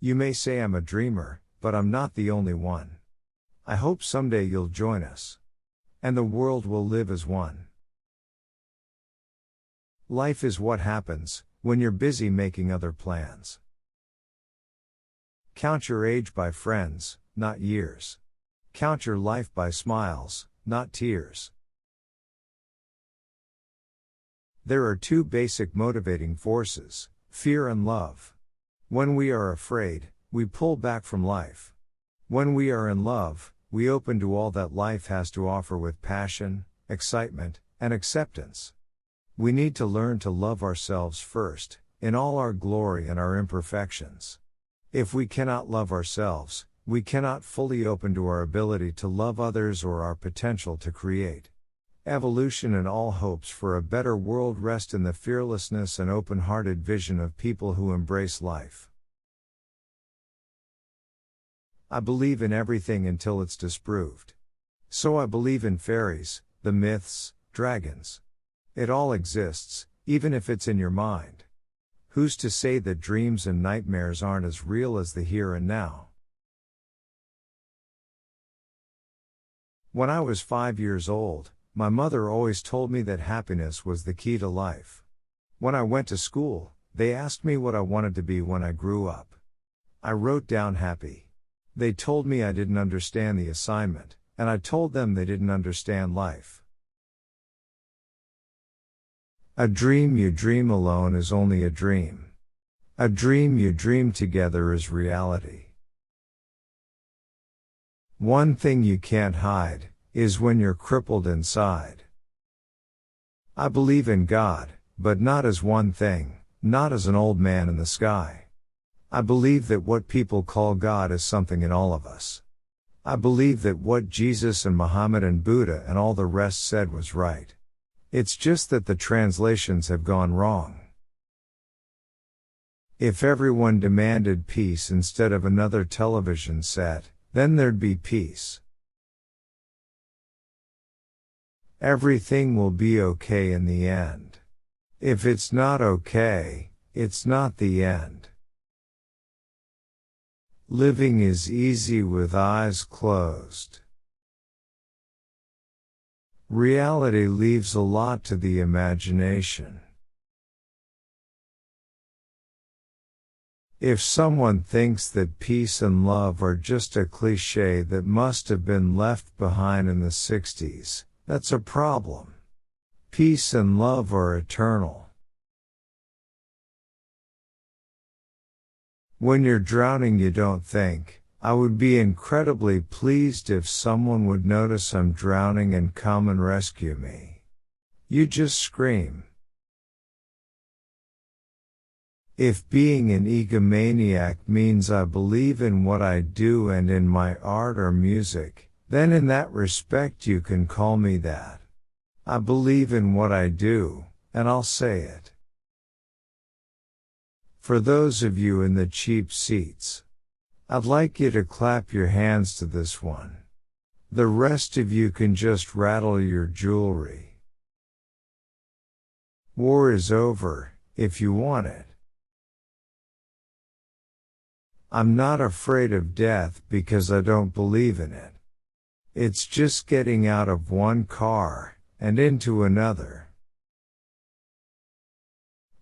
You may say I'm a dreamer, but I'm not the only one. I hope someday you'll join us. And the world will live as one. Life is what happens when you're busy making other plans. Count your age by friends, not years. Count your life by smiles, not tears. There are two basic motivating forces, fear and love. When we are afraid, we pull back from life. When we are in love, we open to all that life has to offer with passion, excitement, and acceptance. We need to learn to love ourselves first, in all our glory and our imperfections. If we cannot love ourselves, we cannot fully open to our ability to love others or our potential to create. Evolution and all hopes for a better world rest in the fearlessness and open-hearted vision of people who embrace life. I believe in everything until it's disproved. So I believe in fairies, the myths, dragons. It all exists, even if it's in your mind. Who's to say that dreams and nightmares aren't as real as the here and now? When I was 5 years old, my mother always told me that happiness was the key to life. When I went to school, they asked me what I wanted to be when I grew up. I wrote down happy. They told me I didn't understand the assignment, and I told them they didn't understand life. A dream you dream alone is only a dream. A dream you dream together is reality. One thing you can't hide is when you're crippled inside. I believe in God, but not as one thing, not as an old man in the sky. I believe that what people call God is something in all of us. I believe that what Jesus and Muhammad and Buddha and all the rest said was right. It's just that the translations have gone wrong. If everyone demanded peace instead of another television set, then there'd be peace. Everything will be okay in the end. If it's not okay, it's not the end. Living is easy with eyes closed. Reality leaves a lot to the imagination. If someone thinks that peace and love are just a cliché that must have been left behind in the 60s, that's a problem. Peace and love are eternal. When you're drowning, you don't think, I would be incredibly pleased if someone would notice I'm drowning and come and rescue me. You just scream. If being an egomaniac means I believe in what I do and in my art or music, then in that respect you can call me that. I believe in what I do, and I'll say it. For those of you in the cheap seats, I'd like you to clap your hands to this one. The rest of you can just rattle your jewelry. War is over, if you want it. I'm not afraid of death because I don't believe in it. It's just getting out of one car and into another.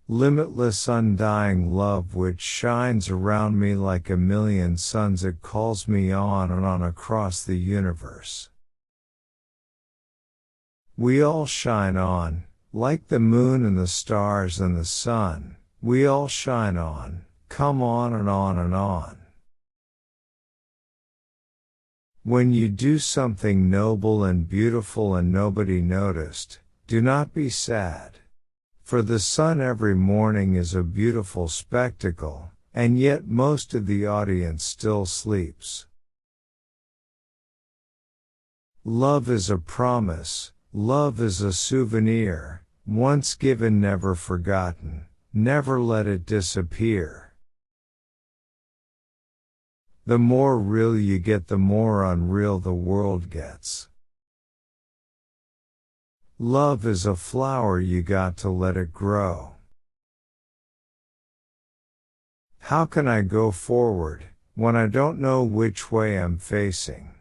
Limitless undying love which shines around me like a million suns, it calls me on and on across the universe. We all shine on, like the moon and the stars and the sun, we all shine on, come on and on and on. When you do something noble and beautiful and nobody noticed, do not be sad. For the sun every morning is a beautiful spectacle, and yet most of the audience still sleeps. Love is a promise, love is a souvenir, once given never forgotten, never let it disappear. The more real you get, the more unreal the world gets. Love is a flower, you got to let it grow. How can I go forward when I don't know which way I'm facing?